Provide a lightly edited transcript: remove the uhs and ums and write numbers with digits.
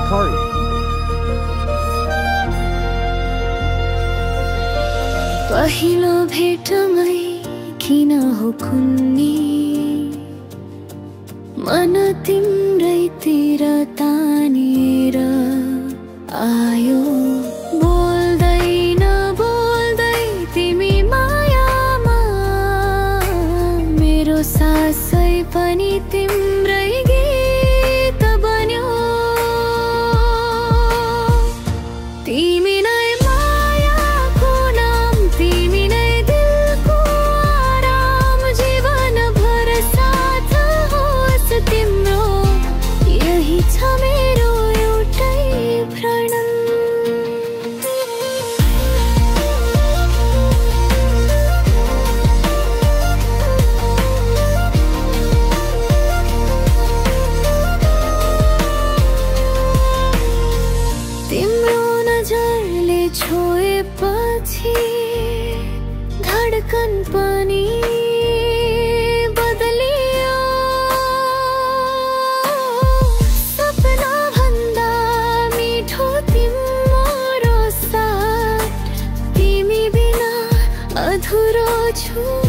Hikari. पहिलो भेटमै किन हो कुन्नी मन तिम्रैतिर तानेर आयो बोल्दै तिमी मायामा मेरो सासै पनि तिम्रै गीत बन्यो तिमी नै मायाको नाम तिमी नै दिलको आराम जीवनभर साथ होस् तिम्रो यही छ मेरो एउटै प्रणम तिम्रो नजरले छोएपछि धडकन पनि बदलियो सपना भन्दा मिठो तिम्रो साथ तिमी बिना अधुरो छु